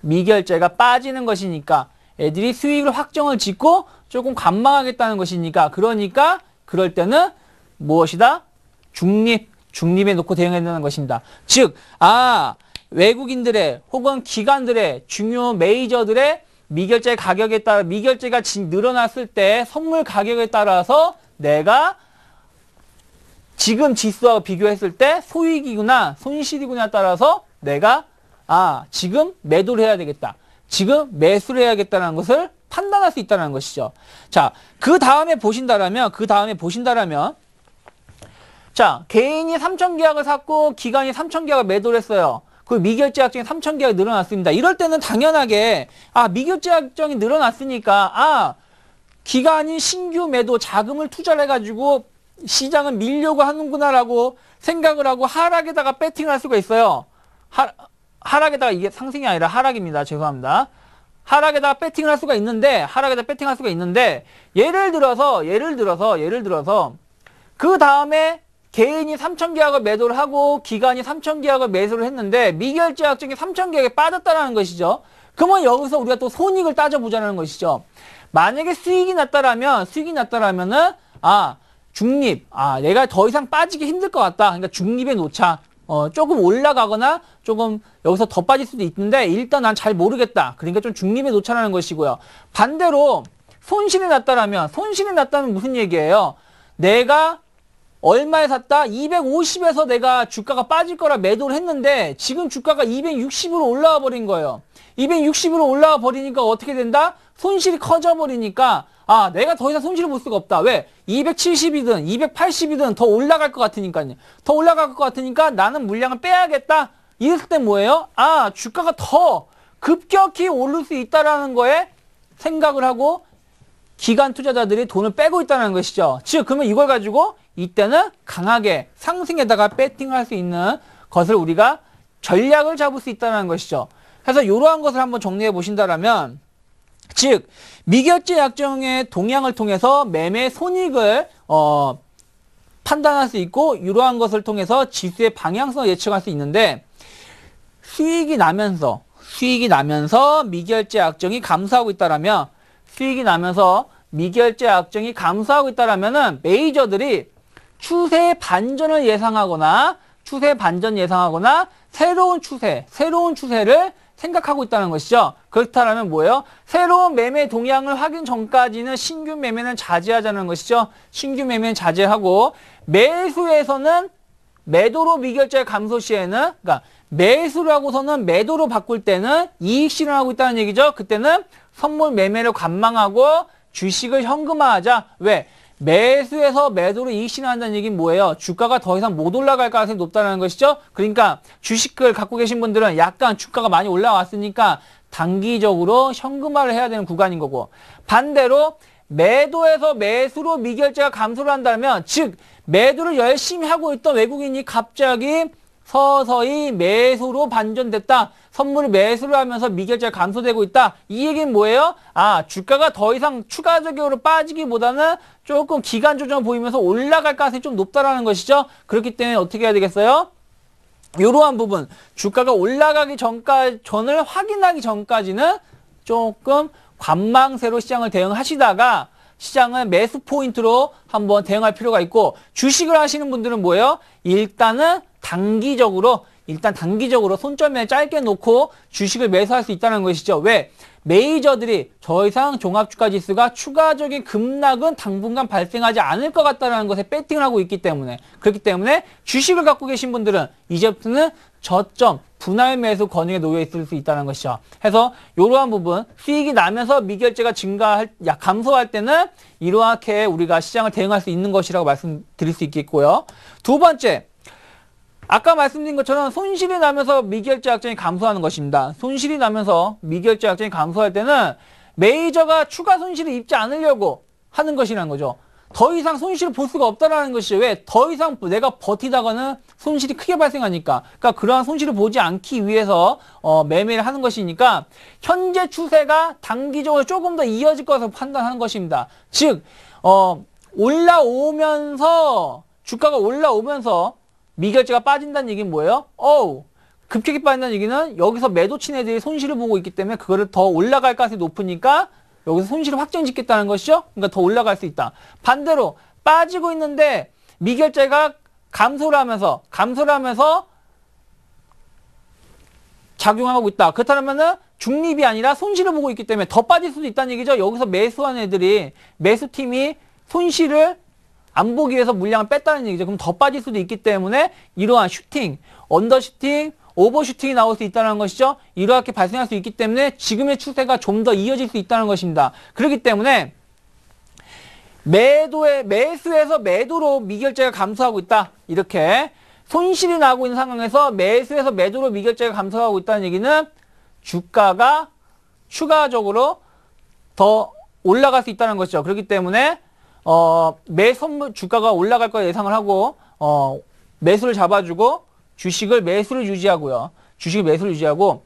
미결제가 빠지는 것이니까 애들이 수익을 확정을 짓고 조금 관망하겠다는 것이니까 그러니까 그럴 때는 무엇이다? 중립에 놓고 대응해야 된다는 것입니다. 즉 외국인들의 혹은 기관들의 중요 메이저들의 미결제 가격에 따라 미결제가 늘어났을 때 선물 가격에 따라서 내가 지금 지수와 비교했을 때 소익이구나 손실이구나 따라서 내가 지금 매도를 해야 되겠다. 지금 매수를 해야겠다는 것을 판단할 수 있다는 것이죠. 자, 그 다음에 보신다라면 자, 개인이 3천 계약을 샀고 기관이 3천 계약을 매도를 했어요. 그 미결제 약정이 3천 계약이 늘어났습니다. 이럴 때는 당연하게 미결제 약정이 늘어났으니까 기관이 신규 매도 자금을 투자를 해가지고 시장을 밀려고 하는구나라고 생각을 하고 하락에다가 배팅을 할 수가 있어요. 하락에다가 이게 상승이 아니라 하락입니다. 죄송합니다. 하락에다가 배팅을 할 수가 있는데 예를 들어서 그 다음에 개인이 3,000계약을 매도를 하고 기관이 3,000계약을 매수를 했는데 미결제 약정이 3,000계약에 빠졌다라는 것이죠. 그러면 여기서 우리가 또 손익을 따져보자는 것이죠. 만약에 수익이 났다라면은 중립, 내가 더 이상 빠지기 힘들 것 같다. 그러니까 중립에 놓자. 조금 올라가거나 조금 여기서 더 빠질 수도 있는데 일단 난 잘 모르겠다. 그러니까 좀 중립에 놓자라는 것이고요. 반대로 손실이 났다면 무슨 얘기예요? 내가 얼마에 샀다? 250에서 내가 주가가 빠질 거라 매도를 했는데 지금 주가가 260으로 올라와 버린 거예요. 260으로 올라와 버리니까 어떻게 된다? 손실이 커져 버리니까 내가 더 이상 손실을 볼 수가 없다. 왜? 270이든 280이든 더 올라갈 것 같으니까요. 더 올라갈 것 같으니까 나는 물량을 빼야겠다. 이랬을 때 뭐예요? 주가가 더 급격히 오를 수 있다라는 거에 생각을 하고 기관 투자자들이 돈을 빼고 있다는 것이죠. 즉 그러면 이걸 가지고 이때는 강하게 상승에다가 배팅을 할 수 있는 것을 우리가 전략을 잡을 수 있다는 것이죠. 그래서 이러한 것을 한번 정리해 보신다라면 즉 미결제 약정의 동향을 통해서 매매 손익을 판단할 수 있고 이러한 것을 통해서 지수의 방향성을 예측할 수 있는데 수익이 나면서 미결제 약정이 감소하고 있다라면 메이저들이 추세 반전을 예상하거나 새로운 추세를 생각하고 있다는 것이죠. 그렇다면 뭐예요? 새로운 매매 동향을 확인 전까지는 신규 매매는 자제하자는 것이죠. 신규 매매는 자제하고 매수에서는 매도로 미결제 감소 시에는 그러니까 매수를 하고서는 매도로 바꿀 때는 이익 실현하고 있다는 얘기죠. 그때는 선물 매매를 관망하고 주식을 현금화하자. 왜? 매수에서 매도로 이익 실현한다는 얘기는 뭐예요? 주가가 더 이상 못 올라갈 가능성이 높다는 것이죠. 그러니까 주식을 갖고 계신 분들은 약간 주가가 많이 올라왔으니까 단기적으로 현금화를 해야 되는 구간인 거고, 반대로 매도에서 매수로 미결제가 감소를 한다면, 즉 매도를 열심히 하고 있던 외국인이 갑자기 서서히 매수로 반전됐다. 선물을 매수를 하면서 미결제가 감소되고 있다. 이 얘기는 뭐예요? 주가가 더 이상 추가적으로 빠지기보다는 조금 기간 조정을 보이면서 올라갈 가능성이 좀 높다라는 것이죠. 그렇기 때문에 어떻게 해야 되겠어요? 이러한 부분, 주가가 올라가기 전을 확인하기 전까지는 조금 관망세로 시장을 대응하시다가 시장을 매수 포인트로 한번 대응할 필요가 있고, 주식을 하시는 분들은 뭐예요? 일단 단기적으로 손절매를 짧게 놓고 주식을 매수할 수 있다는 것이죠. 왜? 메이저들이 더 이상 종합주가지수가 추가적인 급락은 당분간 발생하지 않을 것 같다는 것에 배팅을 하고 있기 때문에, 그렇기 때문에 주식을 갖고 계신 분들은 이제부터는 저점 분할 매수 권역에 놓여 있을 수 있다는 것이죠. 해서 이러한 부분, 수익이 나면서 미결제가 감소할 때는 이렇게 우리가 시장을 대응할 수 있는 것이라고 말씀드릴 수 있겠고요. 두 번째, 아까 말씀드린 것처럼 손실이 나면서 미결제 약정이 감소하는 것입니다. 손실이 나면서 미결제 약정이 감소할 때는 메이저가 추가 손실을 입지 않으려고 하는 것이라는 거죠. 더 이상 손실을 볼 수가 없다라는 것이죠. 왜? 더 이상 내가 버티다가는 손실이 크게 발생하니까. 그러니까 그러한 손실을 보지 않기 위해서 매매를 하는 것이니까 현재 추세가 단기적으로 조금 더 이어질 것으로 판단하는 것입니다. 즉 주가가 올라오면서 미결제가 빠진다는 얘기는 뭐예요? 급격히 빠진다는 얘기는 여기서 매도 친 애들이 손실을 보고 있기 때문에 그거를 더 올라갈 가능성이 높으니까 여기서 손실을 확정짓겠다는 것이죠. 그러니까 더 올라갈 수 있다. 반대로 빠지고 있는데 미결제가 감소를 하면서 작용하고 있다. 그렇다면은 중립이 아니라 손실을 보고 있기 때문에 더 빠질 수도 있다는 얘기죠. 여기서 매수한 애들이, 매수팀이 손실을 안 보기 위해서 물량을 뺐다는 얘기죠. 그럼 더 빠질 수도 있기 때문에 이러한 슈팅, 언더슈팅, 오버슈팅이 나올 수 있다는 것이죠. 이렇게 발생할 수 있기 때문에 지금의 추세가 좀 더 이어질 수 있다는 것입니다. 그렇기 때문에 매수에서 매도로 미결제가 감소하고 있다. 이렇게 손실이 나고 있는 상황에서 매수에서 매도로 미결제가 감소하고 있다는 얘기는 주가가 추가적으로 더 올라갈 수 있다는 것이죠. 그렇기 때문에 매 선물 주가가 올라갈 거 예상을 하고 매수를 잡아주고 주식을 매수를 유지하고요. 주식을 매수를 유지하고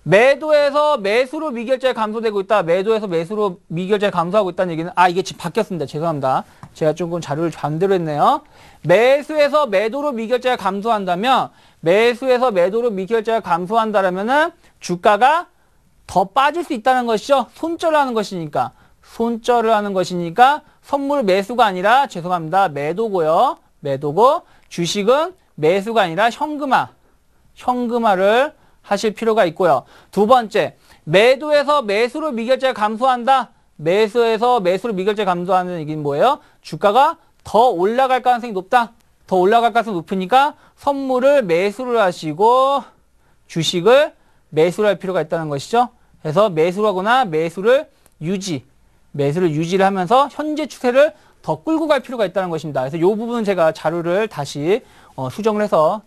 매도에서 매수로 미결제가 감소되고 있다. 매도에서 매수로 미결제가 감소하고 있다는 얘기는 이게 지금 바뀌었습니다. 죄송합니다. 제가 조금 자료를 반대로 했네요. 매수에서 매도로 미결제가 감소한다면 매수에서 매도로 미결제가 감소한다라면은 주가가 더 빠질 수 있다는 것이죠. 손절을 하는 것이니까. 손절을 하는 것이니까 선물 매수가 아니라 죄송합니다. 매도고요. 매도고 주식은 매수가 아니라 현금화를 하실 필요가 있고요. 두 번째, 매도에서 매수로 미결제가 감소한다. 매수에서 매수로 미결제가 감소하는 얘기는 뭐예요? 주가가 더 올라갈 가능성이 높다. 더 올라갈 가능성이 높으니까 선물을 매수를 하시고 주식을 매수를 할 필요가 있다는 것이죠. 그래서 매수를 하거나 매수를 유지를 하면서 현재 추세를 더 끌고 갈 필요가 있다는 것입니다. 그래서 이 부분은 제가 자료를 다시 수정을 해서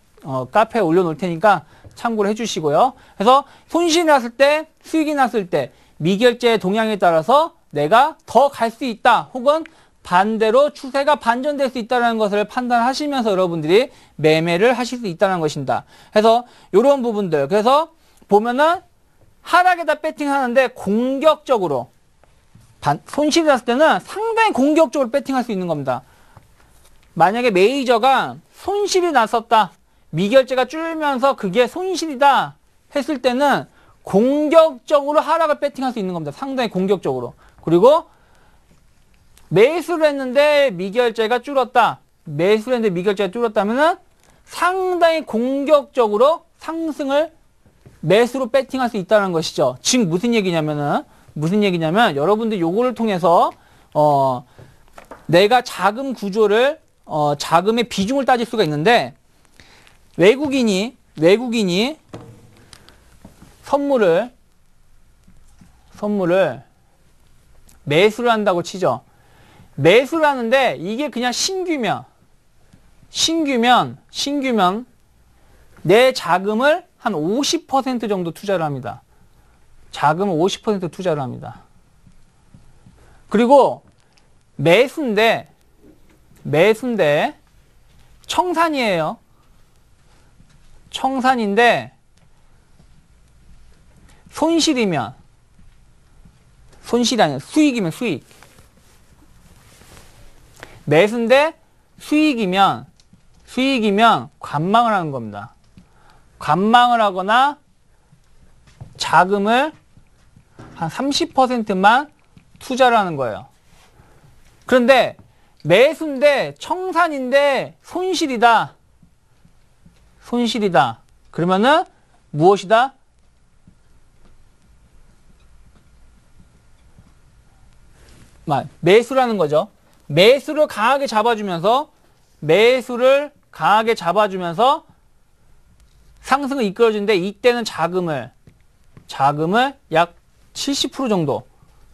카페에 올려놓을 테니까 참고를 해주시고요. 그래서 손실이 났을 때, 수익이 났을 때 미결제 동향에 따라서 내가 더 갈 수 있다. 혹은 반대로 추세가 반전될 수 있다는 것을 판단하시면서 여러분들이 매매를 하실 수 있다는 것입니다. 그래서 이런 부분들. 그래서 보면은 하락에다 배팅하는데 공격적으로 손실이 났을 때는 상당히 공격적으로 배팅할 수 있는 겁니다. 만약에 메이저가 손실이 났었다. 미결제가 줄면서 그게 손실이다 했을 때는 공격적으로 하락을 배팅할 수 있는 겁니다. 상당히 공격적으로. 그리고 매수를 했는데 미결제가 줄었다. 매수를 했는데 미결제가 줄었다면은 상당히 공격적으로 상승을 매수로 배팅할 수 있다는 것이죠. 즉 무슨 얘기냐면 여러분들 요거를 통해서 내가 자금 구조를 자금의 비중을 따질 수가 있는데 외국인이 선물을 매수를 한다고 치죠. 매수를 하는데 이게 그냥 신규면 내 자금을 한 50% 정도 투자를 합니다. 자금을 50% 투자를 합니다. 그리고 매수인데 청산이에요. 청산인데 손실이 아니라 수익이면 수익. 매수인데 수익이면 관망을 하는 겁니다. 관망을 하거나 자금을 한 30%만 투자를 하는 거예요. 그런데 매수인데 청산인데 손실이다. 그러면은 무엇이다? 매수라는 거죠. 매수를 강하게 잡아주면서 상승을 이끌어주는데 이때는 자금을 약 70% 정도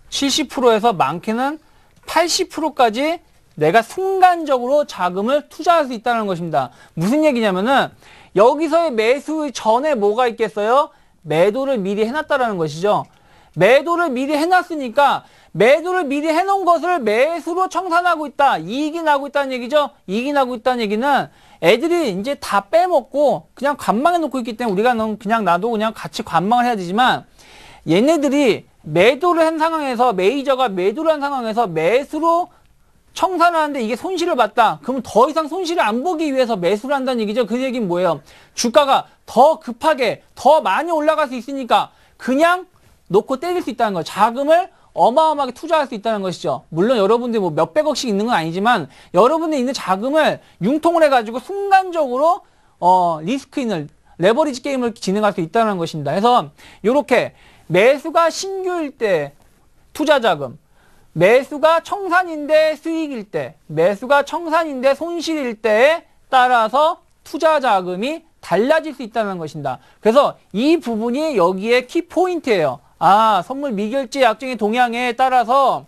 70%에서 많게는 80%까지 내가 순간적으로 자금을 투자할 수 있다는 것입니다. 무슨 얘기냐면은 여기서의 매수 전에 뭐가 있겠어요? 매도를 미리 해놨다라는 것이죠. 매도를 미리 해놨으니까 매도를 미리 해놓은 것을 매수로 청산하고 있다. 이익이 나고 있다는 얘기죠. 이익이 나고 있다는 얘기는 애들이 이제 다 빼먹고 그냥 관망해 놓고 있기 때문에 우리가 그냥 나도 그냥 같이 관망을 해야 되지만 얘네들이 매도를 한 상황에서 메이저가 매도를 한 상황에서 매수로 청산을 하는데 이게 손실을 봤다. 그러면 더 이상 손실을 안 보기 위해서 매수를 한다는 얘기죠. 그 얘기는 뭐예요? 주가가 더 급하게 더 많이 올라갈 수 있으니까 그냥 놓고 때릴 수 있다는 거예요. 자금을 어마어마하게 투자할 수 있다는 것이죠. 물론 여러분들이 뭐 몇백억씩 있는 건 아니지만 여러분들이 있는 자금을 융통을 해가지고 순간적으로 리스크인을 레버리지 게임을 진행할 수 있다는 것입니다. 그래서 이렇게 매수가 신규일 때 투자 자금, 매수가 청산인데 수익일 때, 매수가 청산인데 손실일 때에 따라서 투자 자금이 달라질 수 있다는 것입니다. 그래서 이 부분이 여기에 키포인트예요. 선물 미결제 약정의 동향에 따라서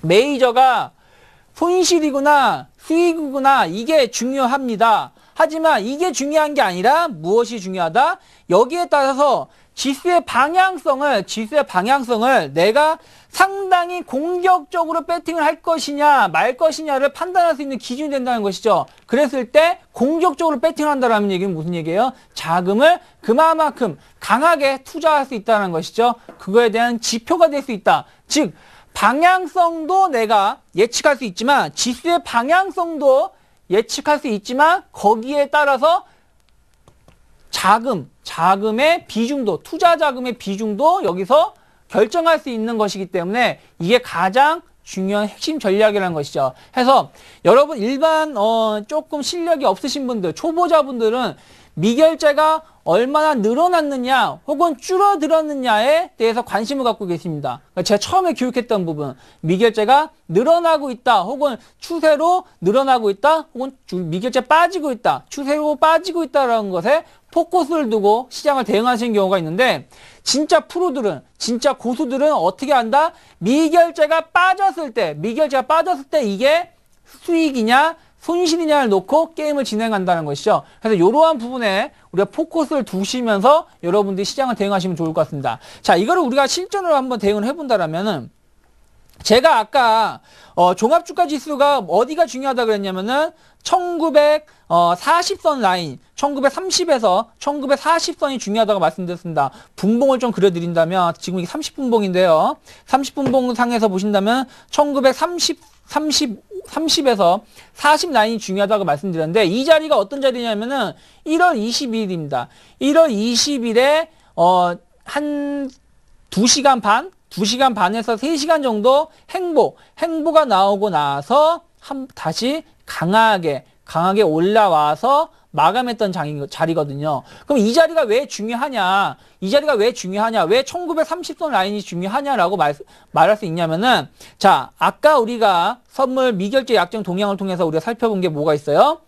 메이저가 손실이구나 수익이구나 이게 중요합니다. 하지만 이게 중요한 게 아니라 무엇이 중요하다? 여기에 따라서 지수의 방향성을 내가 상당히 공격적으로 배팅을 할 것이냐 말 것이냐를 판단할 수 있는 기준이 된다는 것이죠. 그랬을 때 공격적으로 배팅을 한다는 얘기는 무슨 얘기예요? 자금을 그만큼 강하게 투자할 수 있다는 것이죠. 그거에 대한 지표가 될 수 있다. 즉 방향성도 내가 예측할 수 있지만 지수의 방향성도 예측할 수 있지만 거기에 따라서 자금의 비중도, 투자 자금의 비중도 여기서 결정할 수 있는 것이기 때문에 이게 가장 중요한 핵심 전략이라는 것이죠. 해서 여러분 일반 조금 실력이 없으신 분들, 초보자분들은 미결제가 얼마나 늘어났느냐 혹은 줄어들었느냐에 대해서 관심을 갖고 계십니다. 그러니까 제가 처음에 교육했던 부분, 미결제가 늘어나고 있다 혹은 추세로 늘어나고 있다 혹은 미결제 빠지고 있다, 추세로 빠지고 있다라는 것에 포커스를 두고 시장을 대응하시는 경우가 있는데, 진짜 프로들은, 진짜 고수들은 어떻게 한다? 미결제가 빠졌을 때 이게 수익이냐 손실이냐를 놓고 게임을 진행한다는 것이죠. 그래서 이러한 부분에 우리가 포커스를 두시면서 여러분들이 시장을 대응하시면 좋을 것 같습니다. 자, 이거를 우리가 실전으로 한번 대응을 해본다라면은, 제가 아까 종합주가 지수가 어디가 중요하다 그랬냐면은 1940선 라인, 1930에서 1940선이 중요하다고 말씀드렸습니다. 분봉을 좀 그려드린다면 지금 이게 30분봉인데요. 30분봉 상에서 보신다면 1930에서 40 라인이 중요하다고 말씀드렸는데, 이 자리가 어떤 자리냐면은 1월 22일입니다. 1월 20일에 한 2시간 반에서 3시간 정도 행보가 나오고 나서 다시 강하게 올라와서 마감했던 자리거든요. 그럼 이 자리가 왜 중요하냐? 왜 1930선 라인이 중요하냐라고 말할 수 있냐면은, 자, 아까 우리가 선물 미결제 약정 동향을 통해서 우리가 살펴본 게 뭐가 있어요?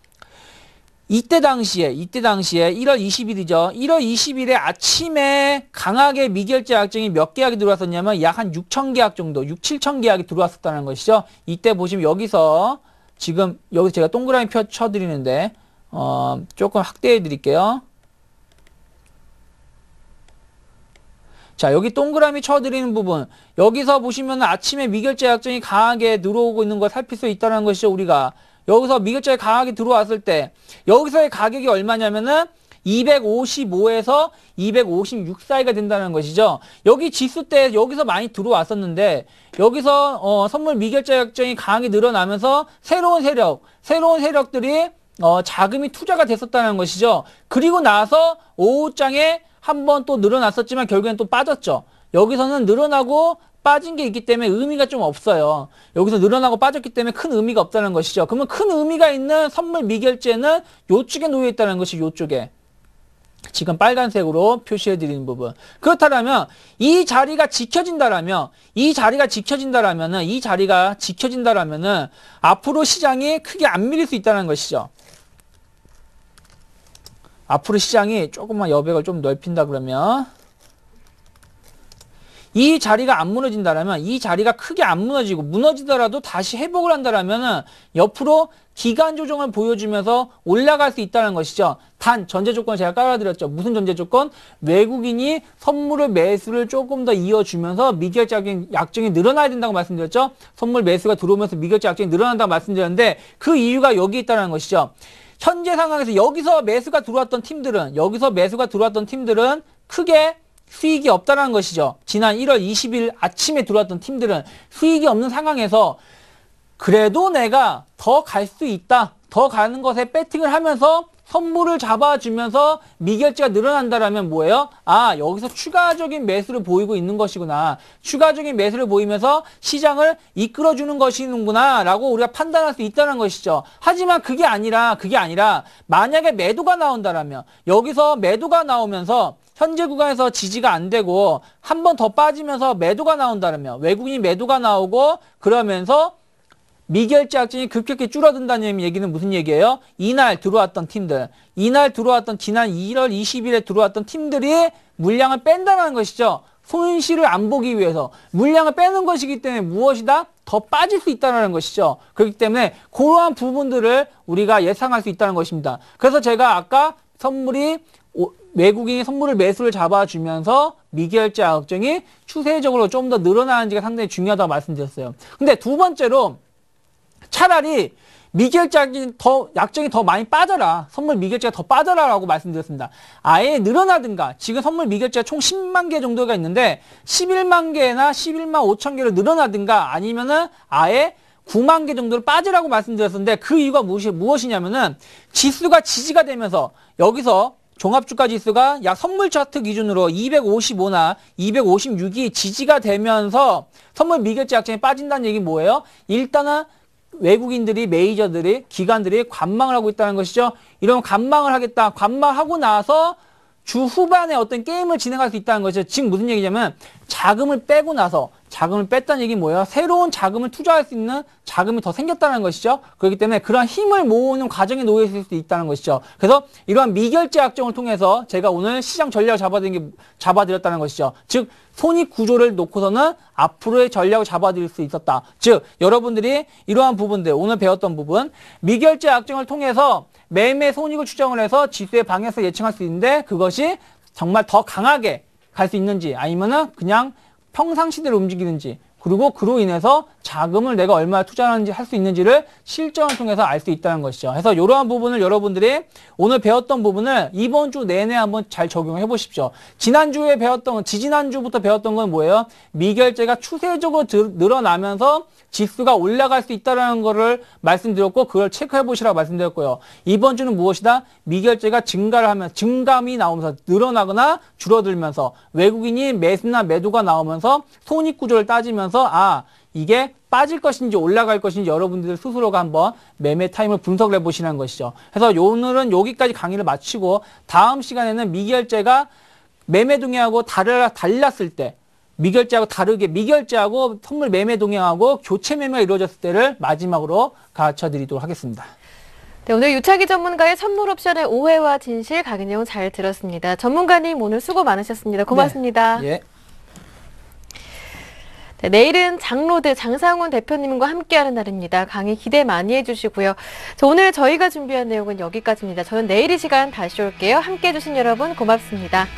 이때 당시에 1월 20일이죠. 1월 20일에 아침에 강하게 미결제 약정이 몇 계약이 들어왔었냐면 약 한 6천 계약 정도, 6, 7천 계약이 들어왔었다는 것이죠. 이때 보시면 여기서 제가 동그라미 쳐드리는데 조금 확대해 드릴게요. 자, 여기 동그라미 쳐드리는 부분, 여기서 보시면 아침에 미결제 약정이 강하게 들어오고 있는 걸 살필 수 있다는 것이죠. 우리가 여기서 미결제가 강하게 들어왔을 때 여기서의 가격이 얼마냐면은 255에서 256 사이가 된다는 것이죠. 여기 지수 때 여기서 많이 들어왔었는데, 여기서 선물 미결제 약정이 강하게 늘어나면서 새로운 세력들이 자금이 투자가 됐었다는 것이죠. 그리고 나서 오후장에 한번 또 늘어났었지만 결국엔 또 빠졌죠. 여기서는 늘어나고 빠진 게 있기 때문에 의미가 좀 없어요. 여기서 늘어나고 빠졌기 때문에 큰 의미가 없다는 것이죠. 그러면 큰 의미가 있는 선물 미결제는 이쪽에 놓여 있다는 것이, 이쪽에 지금 빨간색으로 표시해 드리는 부분. 그렇다면 이 자리가 지켜진다라면은 앞으로 시장이 크게 안 밀릴 수 있다는 것이죠. 앞으로 시장이 조금만 여백을 좀 넓힌다 그러면, 이 자리가 안 무너진다라면, 이 자리가 크게 안 무너지고 무너지더라도 다시 회복을 한다라면은 옆으로 기간 조정을 보여주면서 올라갈 수 있다는 것이죠. 단 전제 조건을 제가 깔아드렸죠. 무슨 전제 조건? 외국인이 선물을 매수를 조금 더 이어주면서 미결제 약정이 늘어나야 된다고 말씀드렸죠. 선물 매수가 들어오면서 미결제 약정이 늘어난다고 말씀드렸는데, 그 이유가 여기 있다는 것이죠. 현재 상황에서 여기서 매수가 들어왔던 팀들은 크게 수익이 없다는 것이죠. 지난 1월 20일 아침에 들어왔던 팀들은 수익이 없는 상황에서 그래도 내가 더 갈 수 있다, 더 가는 것에 배팅을 하면서 선물을 잡아주면서 미결제가 늘어난다라면 뭐예요? 아, 여기서 추가적인 매수를 보이고 있는 것이구나. 추가적인 매수를 보이면서 시장을 이끌어주는 것이구나 라고 우리가 판단할 수 있다는 것이죠. 하지만 그게 아니라 만약에 매도가 나온다라면, 여기서 매도가 나오면서 현재 구간에서 지지가 안 되고 한 번 더 빠지면서 매도가 나온다면, 외국인이 매도가 나오고 그러면서 미결제 약정이 급격히 줄어든다는 얘기는 무슨 얘기예요? 이날 들어왔던 지난 1월 20일에 들어왔던 팀들이 물량을 뺀다는 것이죠. 손실을 안 보기 위해서 물량을 빼는 것이기 때문에 무엇이다? 더 빠질 수 있다는 것이죠. 그렇기 때문에 그러한 부분들을 우리가 예상할 수 있다는 것입니다. 그래서 제가 아까 선물이 외국인이 선물을 매수를 잡아주면서 미결제 약정이 추세적으로 좀 더 늘어나는지가 상당히 중요하다고 말씀드렸어요. 근데 두 번째로 차라리 미결제 약정이 더 많이 빠져라. 선물 미결제가 더 빠져라라고 말씀드렸습니다. 아예 늘어나든가. 지금 선물 미결제가 총 10만 개 정도가 있는데 11만 개나 11만 5천 개로 늘어나든가 아니면은 아예 9만 개 정도로 빠지라고 말씀드렸었는데 그 이유가 무엇이냐면은 지수가 지지가 되면서 여기서 종합주가 지수가 약 선물 차트 기준으로 255나 256이 지지가 되면서 선물 미결제 약정이 빠진다는 얘기는 뭐예요? 일단은 외국인들이, 메이저들이, 기관들이 관망을 하고 있다는 것이죠. 이러면 관망을 하겠다. 관망하고 나서 주 후반에 어떤 게임을 진행할 수 있다는 것이죠. 지금 무슨 얘기냐면 자금을 빼고 나서 자금을 뺐다는 얘기는 뭐예요? 새로운 자금을 투자할 수 있는 자금이 더 생겼다는 것이죠. 그렇기 때문에 그런 힘을 모으는 과정에 놓여 있을 수 있다는 것이죠. 그래서 이러한 미결제 약정을 통해서 제가 오늘 시장 전략을 잡아드렸다는 것이죠. 즉 손익 구조를 놓고서는 앞으로의 전략을 잡아드릴 수 있었다. 즉 여러분들이 이러한 부분들 오늘 배웠던 부분 미결제 약정을 통해서 매매 손익을 추정을 해서 지수의 방향성을 예측할 수 있는데 그것이 정말 더 강하게 갈 수 있는지 아니면은 그냥 평상시대로 움직이는지 그리고 그로 인해서 자금을 내가 얼마나 투자하는지 할 수 있는지를 실전을 통해서 알 수 있다는 것이죠. 그래서 이러한 부분을 여러분들이 오늘 배웠던 부분을 이번 주 내내 한번 잘 적용해 보십시오. 지난주에 지지난주부터 배웠던 건 뭐예요? 미결제가 추세적으로 늘어나면서 지수가 올라갈 수 있다는 거를 말씀드렸고 그걸 체크해 보시라고 말씀드렸고요. 이번 주는 무엇이다? 미결제가 증감이 나오면서 늘어나거나 줄어들면서 외국인이 매수나 매도가 나오면서 손익 구조를 따지면서 이게 빠질 것인지 올라갈 것인지 여러분들 스스로가 한번 매매 타임을 분석을 해보시는 것이죠. 그래서 오늘은 여기까지 강의를 마치고 다음 시간에는 미결제가 매매 동향하고 달랐을 때 미결제하고 다르게 미결제하고 선물 매매 동향하고 교체 매매가 이루어졌을 때를 마지막으로 가르쳐 드리도록 하겠습니다. 네, 오늘 유차기 전문가의 선물 옵션의 오해와 진실 강의 내용 잘 들었습니다. 전문가님 오늘 수고 많으셨습니다. 고맙습니다. 네. 예. 네, 내일은 장로드 장상훈 대표님과 함께하는 날입니다. 강의 기대 많이 해주시고요. 오늘 저희가 준비한 내용은 여기까지입니다. 저는 내일 이 시간 다시 올게요. 함께해 주신 여러분 고맙습니다.